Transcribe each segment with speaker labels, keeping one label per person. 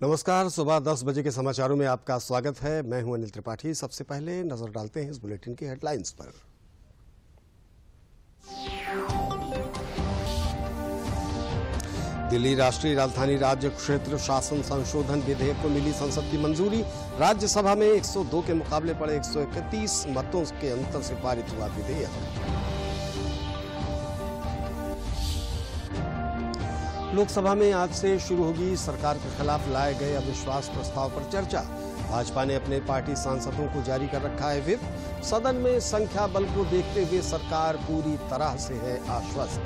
Speaker 1: नमस्कार, सुबह 10 बजे के समाचारों में आपका स्वागत है। मैं हूं अनिल त्रिपाठी। सबसे पहले नजर डालते हैं इस बुलेटिन की हेडलाइंस पर। दिल्ली राष्ट्रीय राजधानी राज्य क्षेत्र शासन संशोधन विधेयक को मिली संसद की मंजूरी। राज्यसभा में 102 के मुकाबले पड़े 131 मतों के अंतर से पारित हुआ विधेयक। लोकसभा में आज से शुरू होगी सरकार के खिलाफ लाए गए अविश्वास प्रस्ताव पर चर्चा। भाजपा ने अपने पार्टी सांसदों को जारी कर रखा है व्हिप। सदन में संख्या बल को देखते हुए सरकार पूरी तरह से है आश्वस्त।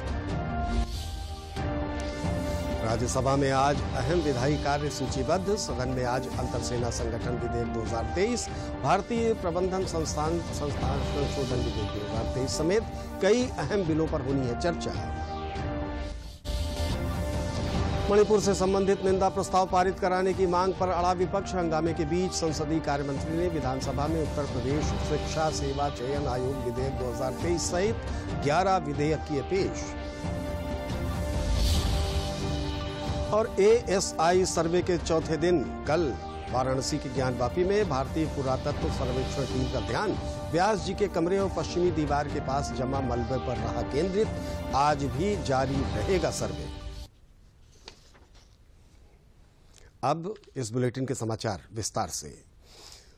Speaker 1: राज्यसभा में आज अहम विधायी कार्य सूचीबद्ध। सदन में आज अंतर सेना संगठन विधेयक 2023, भारतीय प्रबंधन संस्थान संशोधन विधेयक 2023 समेत कई अहम बिलों पर होनी है चर्चा। मणिपुर से संबंधित निंदा प्रस्ताव पारित कराने की मांग पर अड़ा विपक्ष। हंगामे के बीच संसदीय कार्य मंत्री ने विधानसभा में उत्तर प्रदेश शिक्षा सेवा चयन आयोग विधेयक 2023 सहित 11 विधेयक किए पेश। और एएसआई सर्वे के चौथे दिन कल वाराणसी की ज्ञानवापी में भारतीय पुरातत्व सर्वेक्षण टीम का ध्यान व्यास जी के कमरे और पश्चिमी दीवार के पास जमा मलबे पर रहा केंद्रित। आज भी जारी रहेगा सर्वे। अब इस बुलेटिन के समाचार विस्तार से।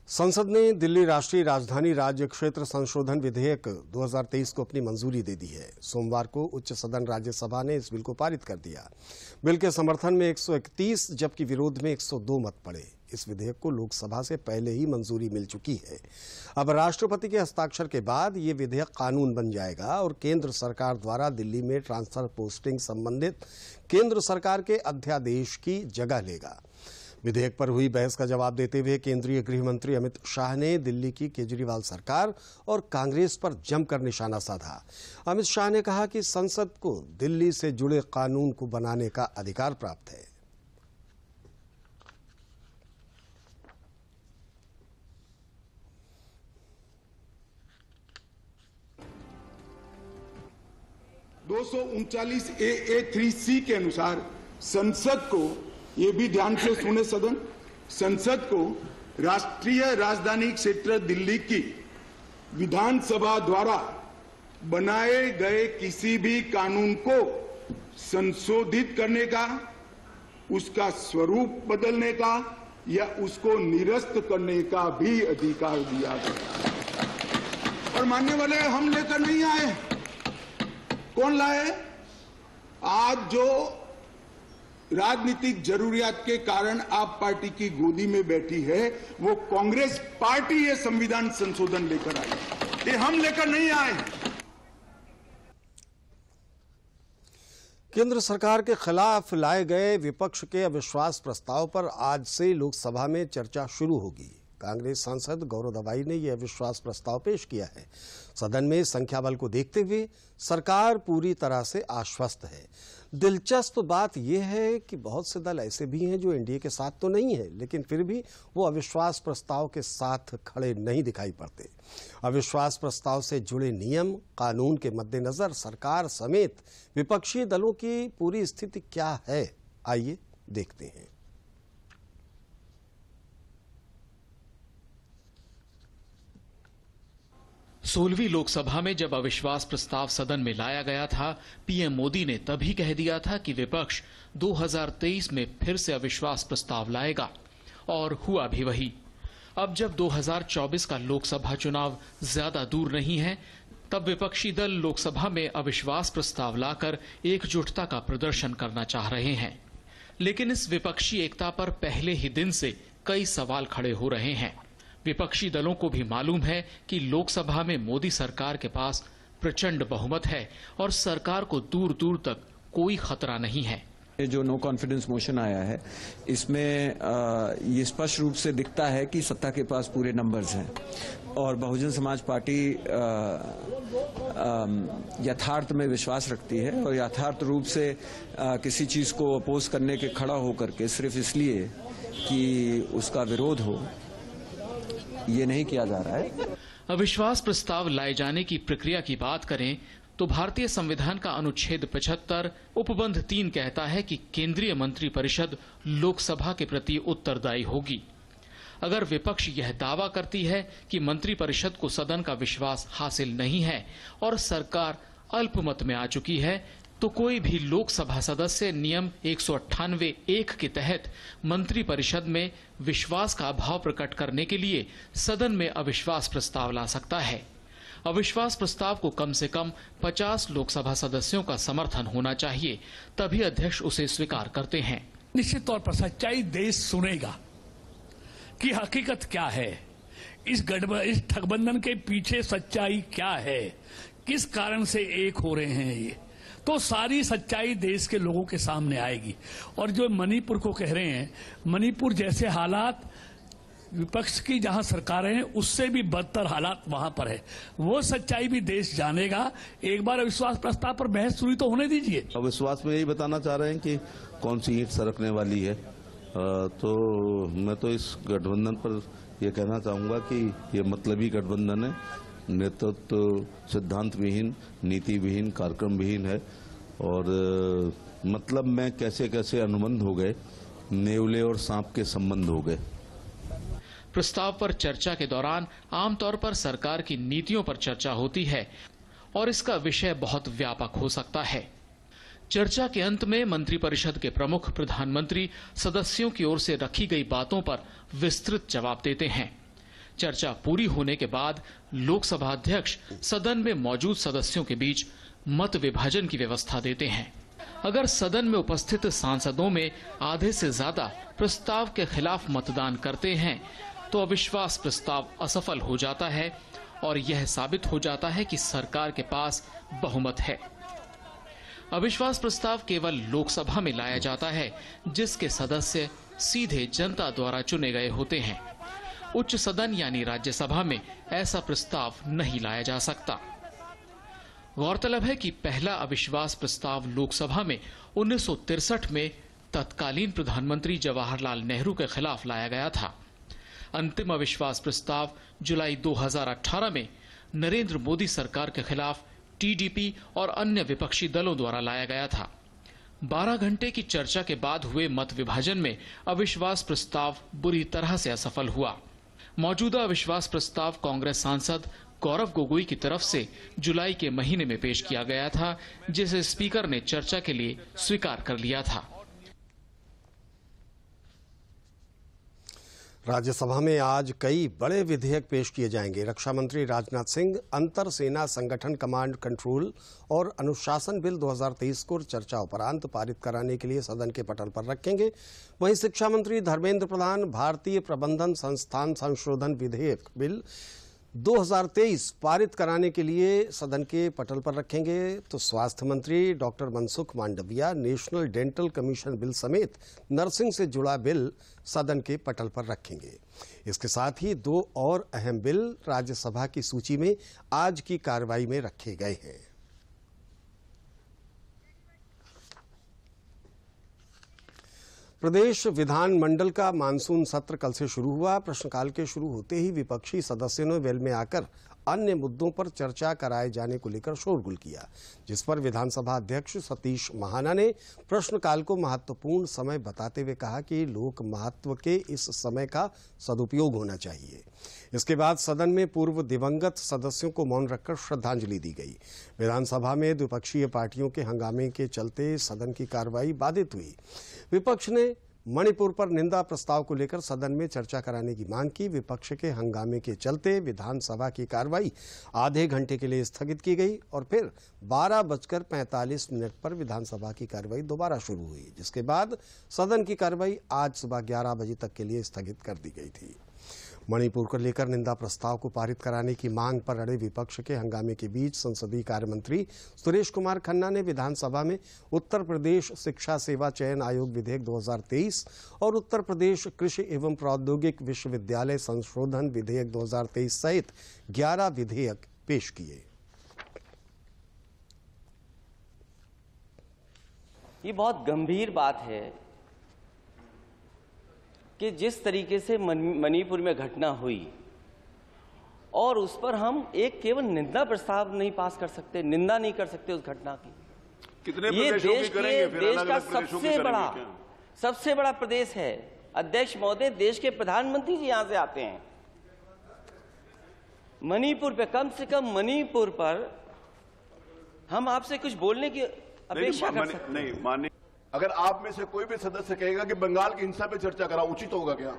Speaker 1: संसद ने दिल्ली राष्ट्रीय राजधानी राज्य क्षेत्र संशोधन विधेयक 2023 को अपनी मंजूरी दे दी है। सोमवार को उच्च सदन राज्यसभा ने इस बिल को पारित कर दिया। बिल के समर्थन में 131 जबकि विरोध में 102 मत पड़े। इस विधेयक को लोकसभा से पहले ही मंजूरी मिल चुकी है। अब राष्ट्रपति के हस्ताक्षर के बाद ये विधेयक कानून बन जाएगा और केंद्र सरकार द्वारा दिल्ली में ट्रांसफर पोस्टिंग संबंधित केंद्र सरकार के अध्यादेश की जगह लेगा। विधेयक पर हुई बहस का जवाब देते हुए केंद्रीय गृह मंत्री अमित शाह ने दिल्ली की केजरीवाल सरकार और कांग्रेस पर जमकर निशाना साधा। अमित शाह ने कहा कि संसद को दिल्ली से जुड़े कानून को बनाने का अधिकार प्राप्त है।
Speaker 2: AA3C के अनुसार संसद को, ये भी ध्यान से सुने सदन, संसद को राष्ट्रीय राजधानी क्षेत्र दिल्ली की विधानसभा द्वारा बनाए गए किसी भी कानून को संशोधित करने का, उसका स्वरूप बदलने का या उसको निरस्त करने का भी अधिकार दिया गया। और मानने वाले हम लेकर नहीं आए। कौन लाए? आज जो राजनीतिक जरूरियात के कारण आप पार्टी की गोदी में बैठी है, वो कांग्रेस पार्टी ये संविधान संशोधन लेकर आई। ये हम लेकर नहीं आए।
Speaker 1: केंद्र सरकार के खिलाफ लाए गए विपक्ष के अविश्वास प्रस्ताव पर आज से लोकसभा में चर्चा शुरू होगी। कांग्रेस सांसद गौरव दवाई ने यह अविश्वास प्रस्ताव पेश किया है। सदन में संख्या बल को देखते हुए सरकार पूरी तरह से आश्वस्त है। दिलचस्प बात यह है कि बहुत से दल ऐसे भी हैं जो एनडीए के साथ तो नहीं है, लेकिन फिर भी वो अविश्वास प्रस्ताव के साथ खड़े नहीं दिखाई पड़ते। अविश्वास प्रस्ताव से जुड़े नियम कानून के मद्देनजर सरकार समेत विपक्षी दलों की पूरी स्थिति क्या है, आइए देखते हैं।
Speaker 3: 16वीं लोकसभा में जब अविश्वास प्रस्ताव सदन में लाया गया था, पीएम मोदी ने तभी कह दिया था कि विपक्ष 2023 में फिर से अविश्वास प्रस्ताव लाएगा, और हुआ भी वही। अब जब 2024 का लोकसभा चुनाव ज्यादा दूर नहीं है, तब विपक्षी दल लोकसभा में अविश्वास प्रस्ताव लाकर एकजुटता का प्रदर्शन करना चाह रहे हैं। लेकिन इस विपक्षी एकता पर पहले ही दिन से कई सवाल खड़े हो रहे हैं। विपक्षी दलों को भी मालूम है कि लोकसभा में मोदी सरकार के पास प्रचंड बहुमत है और सरकार को दूर दूर तक कोई खतरा नहीं है।
Speaker 4: ये जो नो कॉन्फिडेंस मोशन आया है, इसमें ये स्पष्ट रूप से दिखता है कि सत्ता के पास पूरे नंबर्स हैं और बहुजन समाज पार्टी यथार्थ में विश्वास रखती है और यथार्थ रूप से किसी चीज को अपोज करने के खड़ा होकर के सिर्फ इसलिए कि उसका विरोध हो, ये नहीं किया जा रहा है।
Speaker 3: अविश्वास प्रस्ताव लाए जाने की प्रक्रिया की बात करें तो भारतीय संविधान का अनुच्छेद 75 उपबंध 3 कहता है कि केंद्रीय मंत्रिपरिषद लोकसभा के प्रति उत्तरदायी होगी। अगर विपक्ष यह दावा करती है कि मंत्रिपरिषद को सदन का विश्वास हासिल नहीं है और सरकार अल्पमत में आ चुकी है, तो कोई भी लोकसभा सदस्य नियम 198(1) के तहत मंत्रिपरिषद में विश्वास का अभाव प्रकट करने के लिए सदन में अविश्वास प्रस्ताव ला सकता है। अविश्वास प्रस्ताव को कम से कम 50 लोकसभा सदस्यों का समर्थन होना चाहिए, तभी अध्यक्ष उसे स्वीकार करते हैं।
Speaker 5: निश्चित तौर पर सच्चाई देश सुनेगा कि हकीकत क्या है, इस ठगबंधन के पीछे सच्चाई क्या है, किस कारण से एक हो रहे हैं ये, तो सारी सच्चाई देश के लोगों के सामने आएगी। और जो मणिपुर को कह रहे हैं, मणिपुर जैसे हालात विपक्ष की जहां सरकारें हैं उससे भी बदतर हालात वहां पर है, वो सच्चाई भी देश जानेगा। एक बार अविश्वास प्रस्ताव पर बहस शुरू तो होने दीजिए।
Speaker 6: अविश्वास में यही बताना चाह रहे हैं कि कौन सी ईंट सरकने वाली है, तो मैं तो इस गठबंधन पर यह कहना चाहूंगा कि ये मतलबी गठबंधन है, नेतृत्व सिद्धांत विहीन, नीति विहीन, कार्यक्रम विहीन है। और मतलब में कैसे कैसे अनुबंध हो गए, नेवले और सांप के संबंध हो गए।
Speaker 3: प्रस्ताव पर चर्चा के दौरान आमतौर पर सरकार की नीतियों पर चर्चा होती है और इसका विषय बहुत व्यापक हो सकता है। चर्चा के अंत में मंत्रिपरिषद के प्रमुख प्रधानमंत्री सदस्यों की ओर से रखी गई बातों पर विस्तृत जवाब देते हैं। चर्चा पूरी होने के बाद लोकसभा अध्यक्ष सदन में मौजूद सदस्यों के बीच मत विभाजन की व्यवस्था देते हैं। अगर सदन में उपस्थित सांसदों में आधे से ज्यादा प्रस्ताव के खिलाफ मतदान करते हैं तो अविश्वास प्रस्ताव असफल हो जाता है और यह साबित हो जाता है कि सरकार के पास बहुमत है। अविश्वास प्रस्ताव केवल लोकसभा में लाया जाता है जिसके सदस्य सीधे जनता द्वारा चुने गए होते हैं। उच्च सदन यानी राज्यसभा में ऐसा प्रस्ताव नहीं लाया जा सकता। गौरतलब है कि पहला अविश्वास प्रस्ताव लोकसभा में 1963 में तत्कालीन प्रधानमंत्री जवाहरलाल नेहरू के खिलाफ लाया गया था। अंतिम अविश्वास प्रस्ताव जुलाई 2018 में नरेंद्र मोदी सरकार के खिलाफ टीडीपी और अन्य विपक्षी दलों द्वारा लाया गया था। 12 घंटे की चर्चा के बाद हुए मत विभाजन में अविश्वास प्रस्ताव बुरी तरह से असफल हुआ। मौजूदा अविश्वास प्रस्ताव कांग्रेस सांसद गौरव गोगोई की तरफ से जुलाई के महीने में पेश किया गया था, जिसे स्पीकर ने चर्चा के लिए स्वीकार कर लिया था।
Speaker 1: राज्यसभा में आज कई बड़े विधेयक पेश किए जाएंगे। रक्षा मंत्री राजनाथ सिंह अंतर सेना संगठन कमांड कंट्रोल और अनुशासन बिल 2023 को चर्चा उपरांत पारित कराने के लिए सदन के पटल पर रखेंगे। वहीं शिक्षा मंत्री धर्मेंद्र प्रधान भारतीय प्रबंधन संस्थान संशोधन विधेयक बिल 2023 पारित कराने के लिए सदन के पटल पर रखेंगे। तो स्वास्थ्य मंत्री doctor Mansukh Mandaviya national dental commission bill समेत नर्सिंग से जुड़ा बिल सदन के पटल पर रखेंगे। इसके साथ ही 2 और अहम बिल राज्यसभा की सूची में आज की कार्रवाई में रखे गए हैं। प्रदेश विधानमंडल का मानसून सत्र कल से शुरू हुआ। प्रश्नकाल के शुरू होते ही विपक्षी सदस्यों ने वेल में आकर अन्य मुद्दों पर चर्चा कराए जाने को लेकर शोरगुल किया, जिस पर विधानसभा अध्यक्ष सतीश महाना ने प्रश्नकाल को महत्वपूर्ण समय बताते हुए कहा कि लोक महत्व के इस समय का सदुपयोग होना चाहिए। इसके बाद सदन में पूर्व दिवंगत सदस्यों को मौन रखकर श्रद्धांजलि दी गई। विधानसभा में द्विपक्षीय पार्टियों के हंगामे के चलते सदन की कार्रवाई बाधित हुई। विपक्ष ने मणिपुर पर निंदा प्रस्ताव को लेकर सदन में चर्चा कराने की मांग की। विपक्ष के हंगामे के चलते विधानसभा की कार्रवाई आधे घंटे के लिए स्थगित की गई और फिर 12:45 पर विधानसभा की कार्रवाई दोबारा शुरू हुई, जिसके बाद सदन की कार्रवाई आज सुबह 11 बजे तक के लिए स्थगित कर दी गई थी। मणिपुर को लेकर निंदा प्रस्ताव को पारित कराने की मांग पर अड़े विपक्ष के हंगामे के बीच संसदीय कार्य मंत्री सुरेश कुमार खन्ना ने विधानसभा में उत्तर प्रदेश शिक्षा सेवा चयन आयोग विधेयक 2023 और उत्तर प्रदेश कृषि एवं प्रौद्योगिक विश्वविद्यालय संशोधन विधेयक 2023 सहित 11 विधेयक पेश किए।
Speaker 7: ये बहुत गंभीर बात है कि जिस तरीके से मणिपुर में घटना हुई और उस पर हम एक केवल निंदा प्रस्ताव नहीं पास कर सकते, निंदा नहीं कर सकते उस घटना की।
Speaker 8: कितने
Speaker 7: ये
Speaker 8: प्रदेशों की करेंगे?
Speaker 7: देश का सबसे बड़ा प्रदेश है। अध्यक्ष महोदय, देश के प्रधानमंत्री जी यहां से आते हैं। मणिपुर पे, कम से कम मणिपुर पर हम आपसे कुछ बोलने की अपेक्षा कर सकते
Speaker 8: नहीं माननीय, अगर आप में से कोई भी सदस्य कहेगा कि बंगाल की हिंसा पे चर्चा करा, उचित होगा क्या?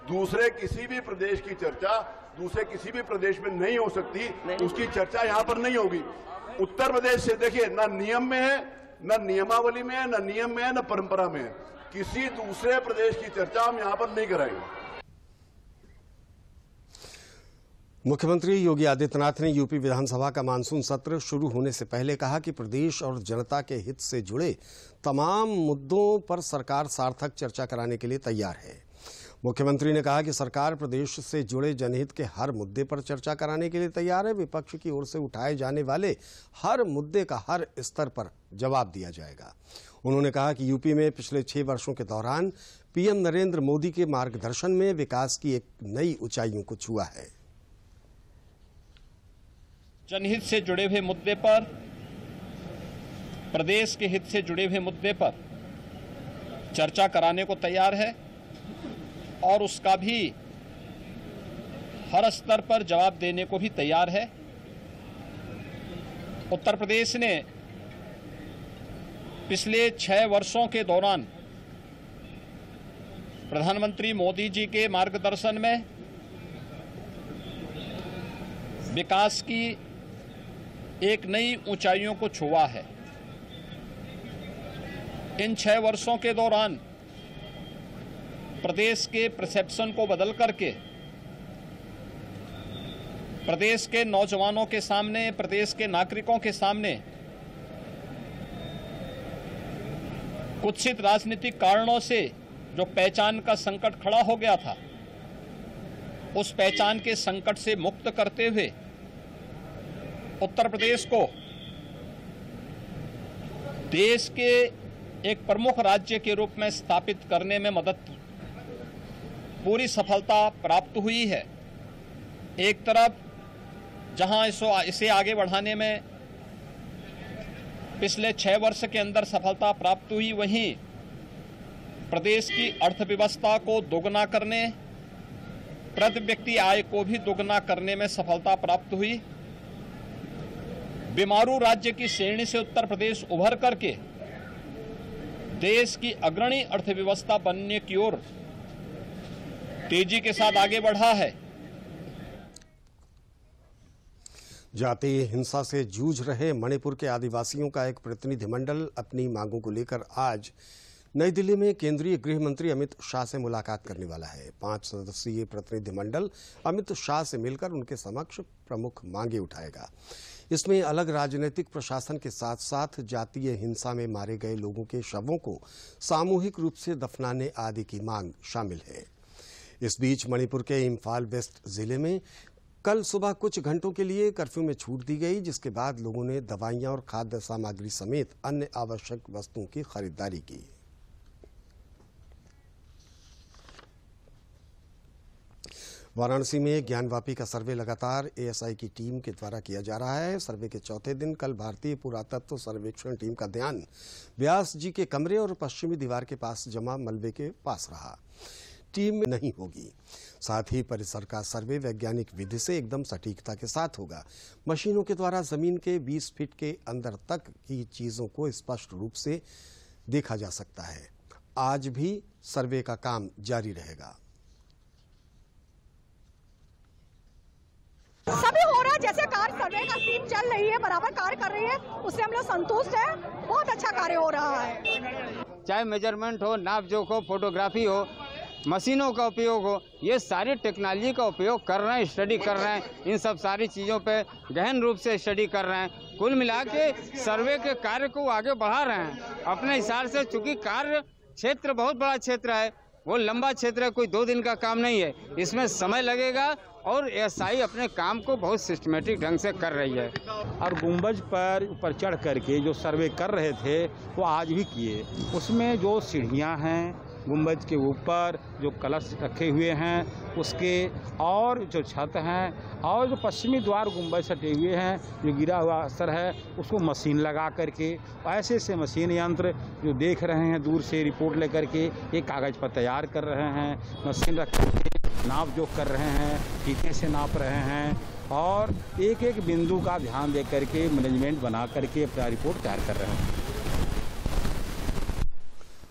Speaker 8: दूसरे किसी भी प्रदेश की चर्चा दूसरे किसी भी प्रदेश में नहीं हो सकती, उसकी चर्चा यहां पर नहीं होगी। उत्तर प्रदेश से देखिए, ना नियम में है, ना नियमावली में है, ना नियम में है, ना परंपरा में है। किसी दूसरे प्रदेश की चर्चा हम यहां पर नहीं कराएंगे।
Speaker 1: मुख्यमंत्री योगी आदित्यनाथ ने यूपी विधानसभा का मानसून सत्र शुरू होने से पहले कहा कि प्रदेश और जनता के हित से जुड़े तमाम मुद्दों पर सरकार सार्थक चर्चा कराने के लिए तैयार है। मुख्यमंत्री ने कहा कि सरकार प्रदेश से जुड़े जनहित के हर मुद्दे पर चर्चा कराने के लिए तैयार है। विपक्ष की ओर से उठाए जाने वाले हर मुद्दे का हर स्तर पर जवाब दिया जाएगा। उन्होंने कहा कि यूपी में पिछले 6 वर्षों के दौरान पीएम नरेंद्र मोदी के मार्गदर्शन में विकास की एक नई ऊंचाइयों को छुआ है।
Speaker 9: जनहित से जुड़े हुए मुद्दे पर, प्रदेश के हित से जुड़े हुए मुद्दे पर चर्चा कराने को तैयार है और उसका भी हर स्तर पर जवाब देने को भी तैयार है। उत्तर प्रदेश ने पिछले 6 वर्षों के दौरान प्रधानमंत्री मोदी जी के मार्गदर्शन में विकास की एक नई ऊंचाइयों को छुआ है। इन 6 वर्षों के दौरान प्रदेश के परसेप्शन को बदल करके प्रदेश के नौजवानों के सामने, प्रदेश के नागरिकों के सामने कुत्सित राजनीतिक कारणों से जो पहचान का संकट खड़ा हो गया था, उस पहचान के संकट से मुक्त करते हुए उत्तर प्रदेश को देश के एक प्रमुख राज्य के रूप में स्थापित करने में पूरी सफलता प्राप्त हुई है। एक तरफ जहां इसे आगे बढ़ाने में पिछले 6 वर्ष के अंदर सफलता प्राप्त हुई, वहीं प्रदेश की अर्थव्यवस्था को दोगुना करने, प्रति व्यक्ति आय को भी दोगुना करने में सफलता प्राप्त हुई। बीमारू राज्य की श्रेणी से उत्तर प्रदेश उभर करके देश की अग्रणी अर्थव्यवस्था बनने की ओर तेजी के साथ आगे बढ़ा है।
Speaker 1: जातीय हिंसा से जूझ रहे मणिपुर के आदिवासियों का एक प्रतिनिधिमंडल अपनी मांगों को लेकर आज नई दिल्ली में केंद्रीय गृह मंत्री अमित शाह से मुलाकात करने वाला है। 5 सदस्यीय प्रतिनिधिमंडल अमित शाह से मिलकर उनके समक्ष प्रमुख मांगे उठाएगा। इसमें अलग राजनीतिक प्रशासन के साथ साथ जातीय हिंसा में मारे गए लोगों के शवों को सामूहिक रूप से दफनाने आदि की मांग शामिल है। इस बीच मणिपुर के इम्फाल वेस्ट जिले में कल सुबह कुछ घंटों के लिए कर्फ्यू में छूट दी गई, जिसके बाद लोगों ने दवाइयां और खाद्य सामग्री समेत अन्य आवश्यक वस्तुओं की खरीदारी की। वाराणसी में ज्ञानवापी का सर्वे लगातार एएसआई की टीम के द्वारा किया जा रहा है। सर्वे के चौथे दिन कल भारतीय पुरातत्व सर्वेक्षण टीम का ध्यान व्यास जी के कमरे और पश्चिमी दीवार के पास जमा मलबे के पास रहा। टीम में नहीं होगी। साथ ही परिसर का सर्वे वैज्ञानिक विधि से एकदम सटीकता के साथ होगा। मशीनों के द्वारा जमीन के 20 फीट के अंदर तक की चीजों को स्पष्ट रूप से देखा जा सकता है। आज भी सर्वे का काम जारी रहेगा।
Speaker 10: सभी हो रहा है, जैसे कार्य सर्वे का टीम चल रही है, बराबर कार्य कर रही है, उससे हम लोग संतुष्ट हैं। बहुत अच्छा कार्य हो रहा है।
Speaker 11: चाहे मेजरमेंट हो, नाप जोख हो, फोटोग्राफी हो, मशीनों का उपयोग हो, ये सारी टेक्नोलॉजी का उपयोग कर रहे हैं, स्टडी कर रहे हैं। इन सब सारी चीज़ों पे गहन रूप से स्टडी कर रहे हैं। कुल मिला के सर्वे के कार्य को आगे बढ़ा रहे हैं अपने हिसाब से। चूँकि कार्य क्षेत्र बहुत बड़ा क्षेत्र है, वो लंबा क्षेत्र है, कोई 2 दिन का काम नहीं है। इसमें समय लगेगा और एएसआई अपने काम को बहुत सिस्टमेटिक ढंग से कर रही है।
Speaker 12: और गुंबज पर ऊपर चढ़ करके जो सर्वे कर रहे थे वो आज भी किए। उसमें जो सीढ़ियां हैं गुंबज के ऊपर जो कलश रखे हुए हैं उसके, और जो छत हैं, और जो पश्चिमी द्वार गुंबज सटे हुए हैं, जो गिरा हुआ अस्तर है उसको मशीन लगा करके, ऐसे ऐसे मशीन यंत्र जो देख रहे हैं दूर से रिपोर्ट लेकर के एक कागज़ पर तैयार कर रहे हैं, मशीन रख करके नाप जोख कर रहे हैं, फीते से नाप रहे हैं और एक एक बिंदु का ध्यान दे करके मैनेजमेंट बना करके अपना रिपोर्ट तैयार कर रहे हैं।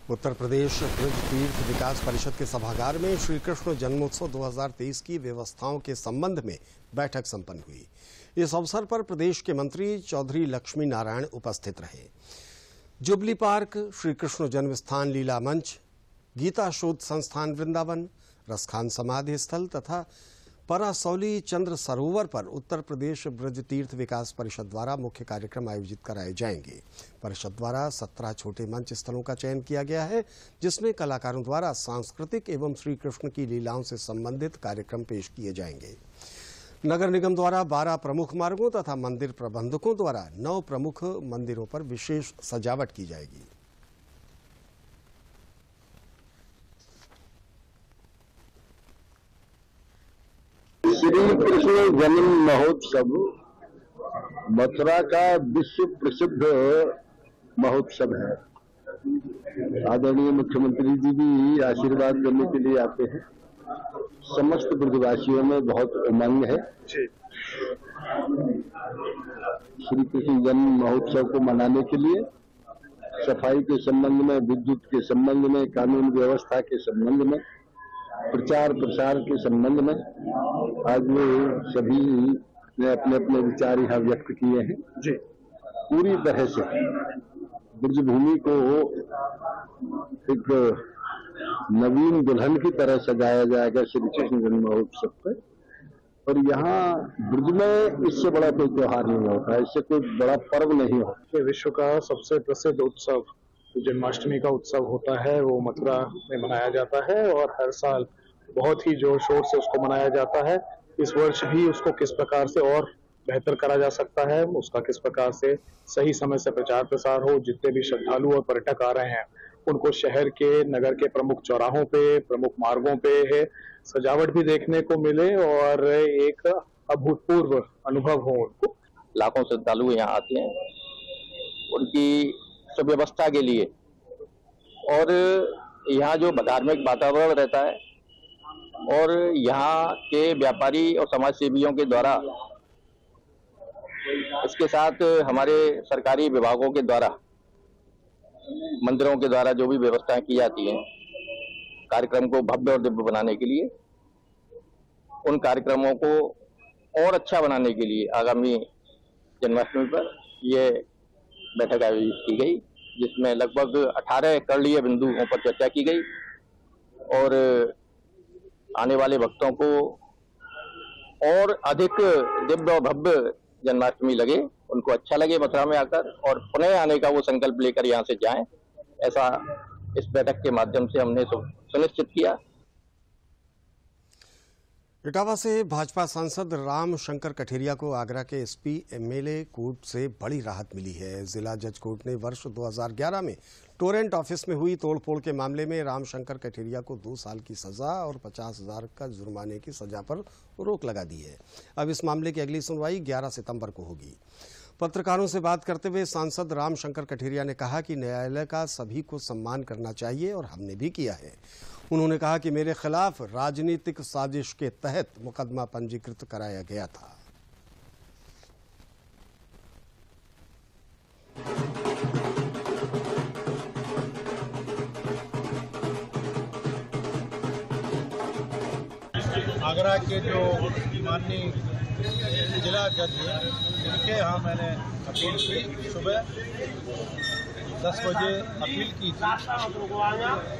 Speaker 1: उत्तर प्रदेश ब्रज तीर्थ विकास परिषद के सभागार में श्री कृष्ण जन्मोत्सव 2023 की व्यवस्थाओं के संबंध में बैठक संपन्न हुई। इस अवसर पर प्रदेश के मंत्री चौधरी लक्ष्मी नारायण उपस्थित रहे। जुबली पार्क, श्री कृष्ण जन्मस्थान लीला मंच, गीता शोध संस्थान वृंदावन, रसखान समाधि स्थल तथा परासौली चंद्र सरोवर पर उत्तर प्रदेश ब्रज तीर्थ विकास परिषद द्वारा मुख्य कार्यक्रम आयोजित कराए जाएंगे। परिषद द्वारा 17 छोटे मंच स्थलों का चयन किया गया है, जिसमें कलाकारों द्वारा सांस्कृतिक एवं श्री कृष्ण की लीलाओं से संबंधित कार्यक्रम पेश किए जाएंगे। नगर निगम द्वारा 12 प्रमुख मार्गों तथा मंदिर प्रबंधकों द्वारा 9 प्रमुख मंदिरों पर विशेष सजावट की जाएगी।
Speaker 13: श्री कृष्ण जन्म महोत्सव मथुरा का विश्व प्रसिद्ध महोत्सव है। आदरणीय मुख्यमंत्री जी भी आशीर्वाद देने के लिए आते हैं। समस्त ब्रजवासियों में बहुत उमंग है। श्री कृष्ण जन्म महोत्सव को मनाने के लिए सफाई के संबंध में, विद्युत के संबंध में, कानून व्यवस्था के संबंध में, प्रचार प्रसार के संबंध में आज सभी ने अपने अपने विचार यहाँ व्यक्त किए हैं। जी, पूरी तरह से ब्रजभूमि को एक नवीन दुल्हन की तरह सजाया जाएगा श्री कृष्ण जन्म महोत्सव पर। और यहाँ ब्रज में इससे बड़ा कोई त्योहार नहीं होता है, इससे कोई बड़ा पर्व नहीं होता।
Speaker 14: विश्व का सबसे प्रसिद्ध उत्सव जन्माष्टमी का उत्सव होता है, वो मथुरा में मनाया जाता है और हर साल बहुत ही जोर शोर से उसको मनाया जाता है। इस वर्ष भी उसको किस प्रकार से और बेहतर करा जा सकता है, उसका किस प्रकार से सही समय से प्रचार प्रसार हो, जितने भी श्रद्धालु और पर्यटक आ रहे हैं उनको शहर के, नगर के प्रमुख चौराहों पे, प्रमुख मार्गों पे है सजावट भी देखने को मिले और एक अभूतपूर्व अनुभव हो उनको।
Speaker 15: लाखों श्रद्धालु यहाँ आते हैं उनकी सुव्यवस्था के लिए, और यहाँ जो धार्मिक वातावरण रहता है और यहाँ के व्यापारी और समाज सेवियों के द्वारा, इसके साथ हमारे सरकारी विभागों के द्वारा, मंदिरों के द्वारा जो भी व्यवस्थाएं की जाती हैं कार्यक्रम को भव्य और दिव्य बनाने के लिए, उन कार्यक्रमों को और अच्छा बनाने के लिए आगामी जन्माष्टमी पर ये बैठक आयोजित की गई, जिसमें लगभग 18 करणीय बिंदुओं पर चर्चा की गई और आने वाले भक्तों को और अधिक दिव्य और भव्य जन्माष्टमी लगे, उनको अच्छा लगे मथुरा में आकर और पुनः आने का वो संकल्प लेकर यहाँ से जाएं, ऐसा इस बैठक के माध्यम से हमने सुनिश्चित किया।
Speaker 1: इटावा से भाजपा सांसद राम शंकर कठेरिया को आगरा के एसपी एमएलए कोर्ट से बड़ी राहत मिली है। जिला जज कोर्ट ने वर्ष 2011 में टोरेंट ऑफिस में हुई तोड़फोड़ के मामले में राम शंकर कठेरिया को 2 साल की सजा और 50,000 का जुर्माने की सजा पर रोक लगा दी है। अब इस मामले की अगली सुनवाई 11 सितंबर को होगी। पत्रकारों से बात करते हुए सांसद राम शंकर कठेरिया ने कहा कि न्यायालय का सभी को सम्मान करना चाहिए और हमने भी किया है। उन्होंने कहा कि मेरे खिलाफ राजनीतिक साजिश के तहत मुकदमा पंजीकृत कराया गया था।
Speaker 16: आगरा के जो माननीय जिला जज हैं, इनके यहाँ मैंने अपील की, सुबह 10 बजे अपील की थी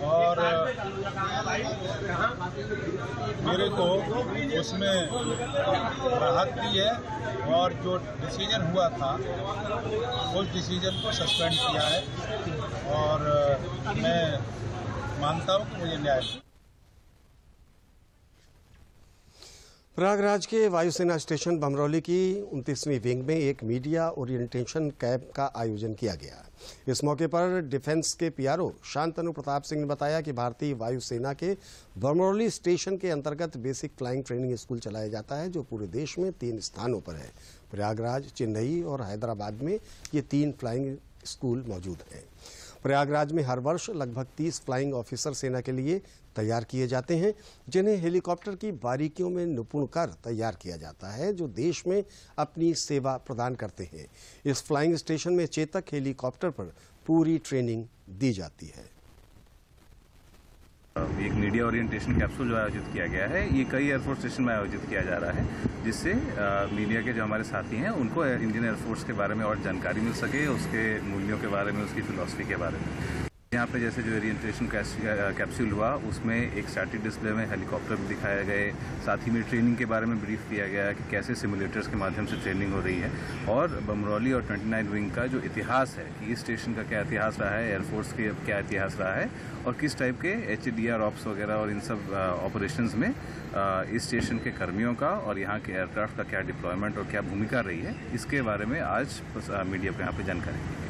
Speaker 16: और मेरे को उसमें राहत दी है और जो डिसीजन हुआ था उस डिसीजन को सस्पेंड किया है और मैं मानता हूँ कि मुझे न्याय।
Speaker 1: प्रयागराज के वायुसेना स्टेशन बमरौली की 29वीं विंग में एक मीडिया ओरिएंटेशन कैंप का आयोजन किया गया। इस मौके पर डिफेंस के पीआरओ शांतनु प्रताप सिंह ने बताया कि भारतीय वायुसेना के बमरौली स्टेशन के अंतर्गत बेसिक फ्लाइंग ट्रेनिंग स्कूल चलाया जाता है, जो पूरे देश में 3 स्थानों पर है। प्रयागराज, चेन्नई और हैदराबाद में ये 3 फ्लाइंग स्कूल मौजूद हैं। प्रयागराज में हर वर्ष लगभग 30 फ्लाइंग ऑफिसर सेना के लिए तैयार किए जाते हैं, जिन्हें हेलीकॉप्टर की बारीकियों में निपुण कर तैयार किया जाता है, जो देश में अपनी सेवा प्रदान करते हैं। इस फ्लाइंग स्टेशन में चेतक हेलीकॉप्टर पर पूरी ट्रेनिंग दी जाती है।
Speaker 17: एक मीडिया ओरिएंटेशन कैप्सूल जो आयोजित किया गया है, ये कई एयरफोर्स स्टेशन में आयोजित किया जा रहा है, जिससे मीडिया के जो हमारे साथी हैं उनको इंडियन एयरफोर्स के बारे में और जानकारी मिल सके, उसके मूल्यों के बारे में, उसकी फिलॉसफी के बारे में। यहाँ पे जैसे जो ओरिएंटेशन कैप्सूल हुआ, उसमें एक स्टैटिक डिस्प्ले में हेलीकॉप्टर भी दिखाया गए, साथ ही में ट्रेनिंग के बारे में ब्रीफ किया गया कि कैसे सिमुलेटर्स के माध्यम से ट्रेनिंग हो रही है, और बमरौली और 29 विंग का जो इतिहास है कि इस स्टेशन का क्या इतिहास रहा है, एयरफोर्स के क्या इतिहास रहा है, और किस टाइप के HDR ऑप्स वगैरह और इन सब ऑपरेशंस में इस स्टेशन के कर्मियों का और यहाँ के एयरक्राफ्ट का क्या डिप्लॉयमेंट और क्या भूमिका रही है, इसके बारे में आज मीडिया को यहाँ पर जानकारी दी।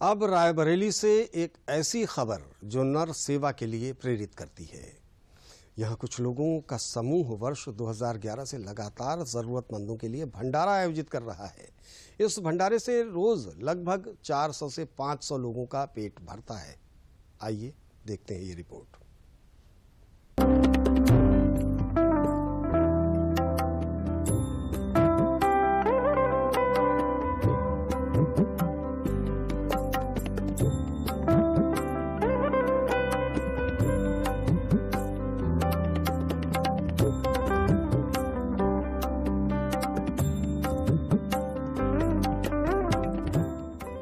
Speaker 1: अब रायबरेली से एक ऐसी खबर जो नर सेवा के लिए प्रेरित करती है। यहाँ कुछ लोगों का समूह वर्ष 2011 से लगातार जरूरतमंदों के लिए भंडारा आयोजित कर रहा है। इस भंडारे से रोज लगभग 400 से 500 लोगों का पेट भरता है। आइए देखते हैं ये रिपोर्ट।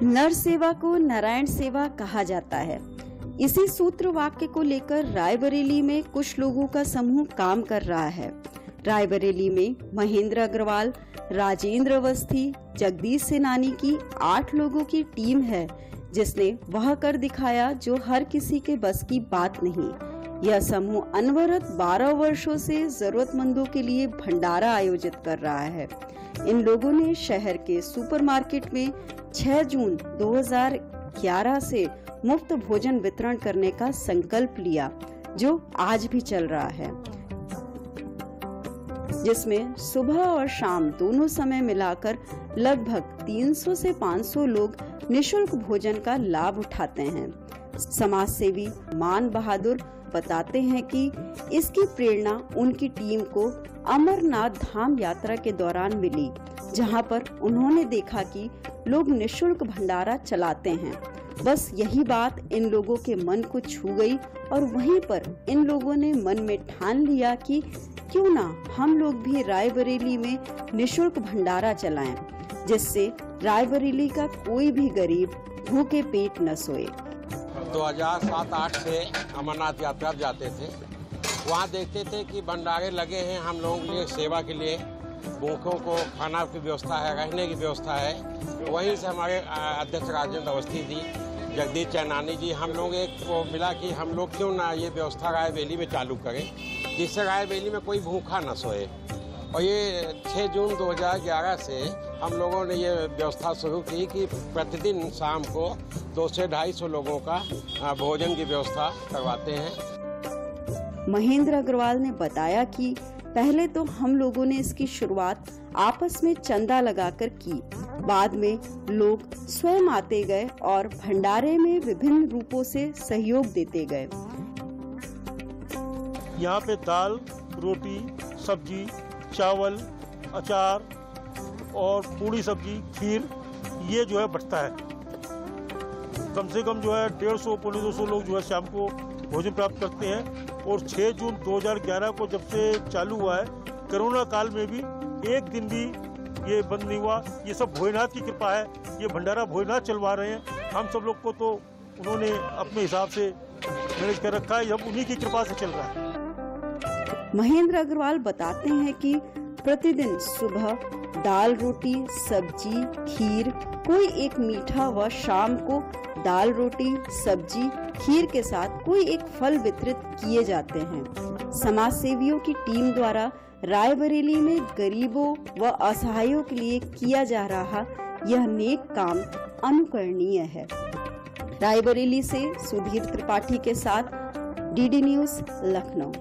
Speaker 18: नर सेवा को नारायण सेवा कहा जाता है। इसी सूत्र वाक्य को लेकर रायबरेली में कुछ लोगों का समूह काम कर रहा है। रायबरेली में महेंद्र अग्रवाल, राजेंद्र अवस्थी, जगदीश सेनानी की 8 लोगों की टीम है, जिसने वह कर दिखाया जो हर किसी के बस की बात नहीं। यह समूह अनवरत 12 वर्षों से जरूरतमंदों के लिए भंडारा आयोजित कर रहा है। इन लोगों ने शहर के सुपरमार्केट में 6 जून 2011 से मुफ्त भोजन वितरण करने का संकल्प लिया, जो आज भी चल रहा है, जिसमें सुबह और शाम दोनों समय मिलाकर लगभग 300 से 500 लोग निशुल्क भोजन का लाभ उठाते हैं। समाज सेवी मान बहादुर बताते हैं कि इसकी प्रेरणा उनकी टीम को अमरनाथ धाम यात्रा के दौरान मिली, जहां पर उन्होंने देखा कि लोग निशुल्क भंडारा चलाते हैं। बस यही बात इन लोगों के मन को छू गई और वहीं पर इन लोगों ने मन में ठान लिया कि क्यों ना हम लोग भी रायबरेली में निशुल्क भंडारा चलाएं, जिससे रायबरेली का कोई भी गरीब भूखे पेट न सोए।
Speaker 19: 2007-8 से अमरनाथ यात्रा जाते थे, वहाँ देखते थे कि भंडारे लगे हैं हम लोगों के लिए, सेवा के लिए, भूखों को खाना की व्यवस्था है, रहने की व्यवस्था है। वहीं से हमारे अध्यक्ष राजेंद्र अवस्थी जी, जगदीश सेनानी जी, हम लोग एक को मिला कि हम लोग क्यों ना ये व्यवस्था रायबरेली में चालू करें, जिससे रायबरेली में कोई भूखा न सोए। और ये 6 जून 2011 से हम लोगों ने ये व्यवस्था शुरू की कि प्रतिदिन शाम को 200 से 250 लोगों का भोजन की व्यवस्था करवाते हैं।
Speaker 18: महेंद्र अग्रवाल ने बताया कि पहले तो हम लोगों ने इसकी शुरुआत आपस में चंदा लगाकर की, बाद में लोग स्वयं आते गए और भंडारे में विभिन्न रूपों से सहयोग देते गए।
Speaker 20: यहाँ पे दाल, रोटी, सब्जी, चावल, अचार और पूड़ी सब्जी, खीर, ये जो है बंटता है। कम से कम जो है 150 पौने 200 लोग जो है शाम को भोजन प्राप्त करते हैं। और 6 जून 2011 को जब से चालू हुआ है, कोरोना काल में भी एक दिन भी ये बंद नहीं हुआ। ये सब भोलेनाथ की कृपा है, ये भंडारा भोलेनाथ चलवा रहे हैं। हम सब लोग को तो उन्होंने अपने हिसाब से मैनेज कर रखा है, अब उन्हीं की कृपा से चल रहा है।
Speaker 18: महेंद्र अग्रवाल बताते हैं कि प्रतिदिन सुबह दाल, रोटी, सब्जी, खीर, कोई एक मीठा व शाम को दाल, रोटी, सब्जी, खीर के साथ कोई एक फल वितरित किए जाते हैं। समाज सेवियों की टीम द्वारा रायबरेली में गरीबों व असहायों के लिए किया जा रहा यह नेक काम अनुकरणीय है। रायबरेली से सुधीर त्रिपाठी के साथ डीडी न्यूज लखनऊ।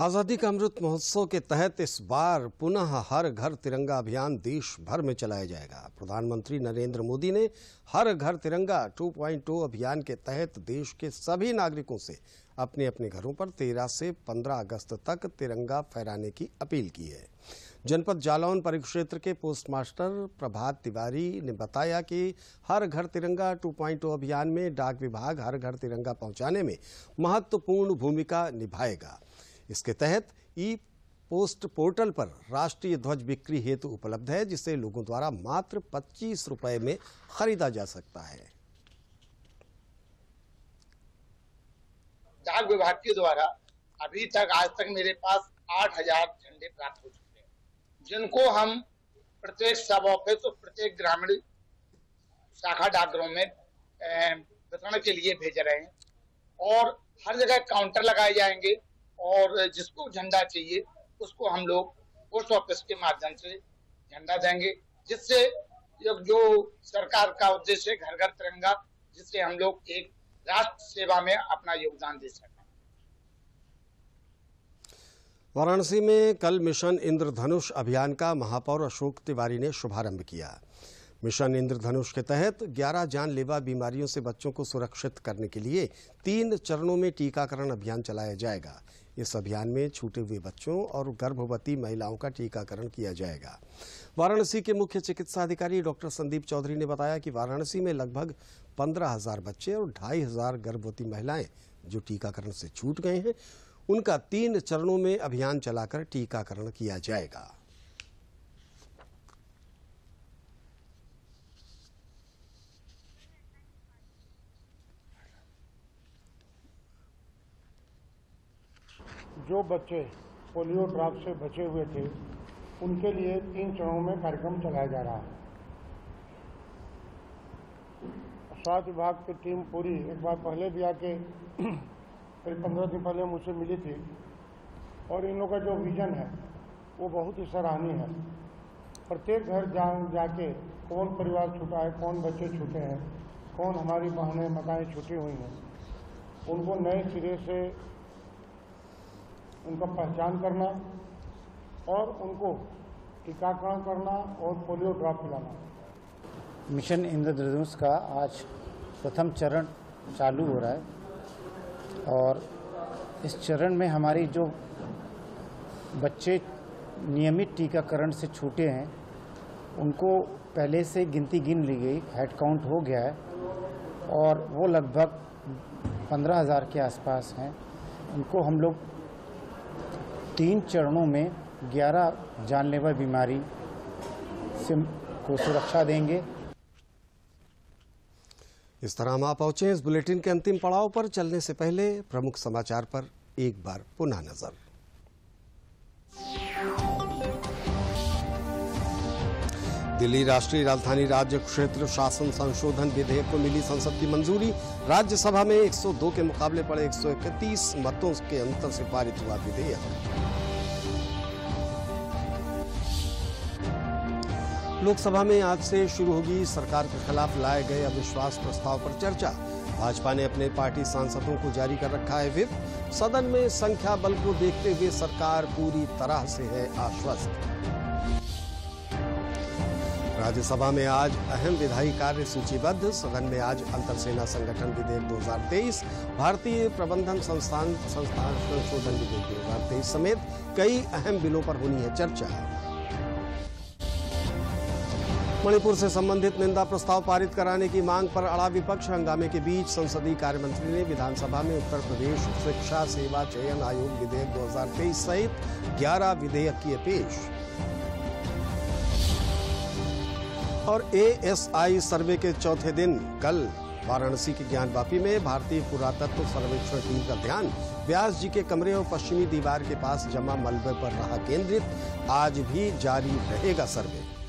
Speaker 1: आजादी का अमृत महोत्सव के तहत इस बार पुनः हर घर तिरंगा अभियान देश भर में चलाया जाएगा। प्रधानमंत्री नरेंद्र मोदी ने हर घर तिरंगा 2.0 अभियान के तहत देश के सभी नागरिकों से अपने अपने घरों पर 13 से 15 अगस्त तक तिरंगा फहराने की अपील की है। जनपद जालौन परिक्षेत्र के पोस्ट मास्टर प्रभात तिवारी ने बताया कि हर घर तिरंगा 2.0 अभियान में डाक विभाग हर घर तिरंगा पहुंचाने में महत्वपूर्ण भूमिका निभाएगा। इसके तहत ई पोस्ट पोर्टल पर राष्ट्रीय ध्वज बिक्री हेतु उपलब्ध है, जिसे लोगों द्वारा मात्र 25 रुपए में खरीदा जा सकता है।
Speaker 21: डाक विभाग के द्वारा अभी तक आज तक मेरे पास 8000 झंडे प्राप्त हो चुके हैं, जिनको हम प्रत्येक सब ऑफिस और प्रत्येक ग्रामीण शाखा डाकघरों में वितरण के लिए भेज रहे हैं और हर जगह काउंटर लगाए जाएंगे और जिसको झंडा चाहिए उसको हम लोग पोस्ट ऑफिस के माध्यम से झंडा देंगे, जिससे जो सरकार का उद्देश्य है घर घर तिरंगा, जिससे हम लोग एक राष्ट्र सेवा में अपना योगदान दे सकें।
Speaker 1: वाराणसी में कल मिशन इंद्रधनुष अभियान का महापौर अशोक तिवारी ने शुभारंभ किया। मिशन इंद्रधनुष के तहत 11 जानलेवा बीमारियों से बच्चों को सुरक्षित करने के लिए 3 चरणों में टीकाकरण अभियान चलाया जाएगा। इस अभियान में छूटे हुए बच्चों और गर्भवती महिलाओं का टीकाकरण किया जाएगा। वाराणसी के मुख्य चिकित्सा अधिकारी डॉक्टर संदीप चौधरी ने बताया कि वाराणसी में लगभग 15,000 बच्चे और 2,500 गर्भवती महिलाएं जो टीकाकरण से छूट गए हैं, उनका 3 चरणों में अभियान चलाकर टीकाकरण किया जाएगा।
Speaker 22: जो बच्चे पोलियो ड्रॉप से बचे हुए थे उनके लिए 3 चरणों में कार्यक्रम चलाया जा रहा है। स्वास्थ्य विभाग की टीम पूरी एक बार पहले भी आके करीब 15 दिन पहले मुझसे मिली थी और इन लोगों का जो विजन है वो बहुत ही सराहनीय है। प्रत्येक घर जाके कौन परिवार छूटा है, कौन बच्चे छूटे हैं, कौन हमारी बहनें माताएं छूटी हुई हैं, उनको नए सिरे से उनका पहचान करना और उनको टीकाकरण करना और पोलियो ड्रॉप पिलाना।
Speaker 23: मिशन इंद्रधनुष का आज प्रथम चरण चालू हो रहा है और इस चरण में हमारी जो बच्चे नियमित टीकाकरण से छूटे हैं उनको पहले से गिनती गिन ली गई, हेड काउंट हो गया है और वो लगभग 15,000 के आसपास हैं। उनको हम लोग 3 चरणों में 11 जानलेवा बीमारी से को सुरक्षा देंगे।
Speaker 1: इस तरह हम पहुंचे इस बुलेटिन के अंतिम पड़ाव पर। चलने से पहले प्रमुख समाचार पर एक बार पुनः नजर। दिल्ली राष्ट्रीय राजधानी राज्य क्षेत्र शासन संशोधन विधेयक को मिली संसद की मंजूरी। राज्यसभा में 102 के मुकाबले पड़े 131 मतों के अंतर से पारित हुआ विधेयक। लोकसभा में आज से शुरू होगी सरकार के खिलाफ लाए गए अविश्वास प्रस्ताव पर चर्चा। भाजपा ने अपने पार्टी सांसदों को जारी कर रखा है व्हिप। सदन में संख्या बल को देखते हुए सरकार पूरी तरह से है आश्वस्त। राज्यसभा में आज अहम विधायी कार्य सूचीबद्ध। सदन में आज अंतरसेना संगठन विधेयक 2023, भारतीय प्रबंधन संस्थान संशोधन विधेयक 2023 समेत कई अहम बिलों पर होनी है चर्चा। मणिपुर से संबंधित निंदा प्रस्ताव पारित कराने की मांग पर अड़ा विपक्ष। हंगामे के बीच संसदीय कार्य मंत्री ने विधानसभा में उत्तर प्रदेश शिक्षा सेवा चयन आयोग विधेयक 2023 सहित 11 विधेयक किए पेश। और ASI सर्वे के चौथे दिन कल वाराणसी के ज्ञानवापी में भारतीय पुरातत्व सर्वेक्षण टीम का ध्यान व्यास जी के कमरे और पश्चिमी दीवार के पास जमा मलबे पर रहा केंद्रित। आज भी जारी रहेगा सर्वे।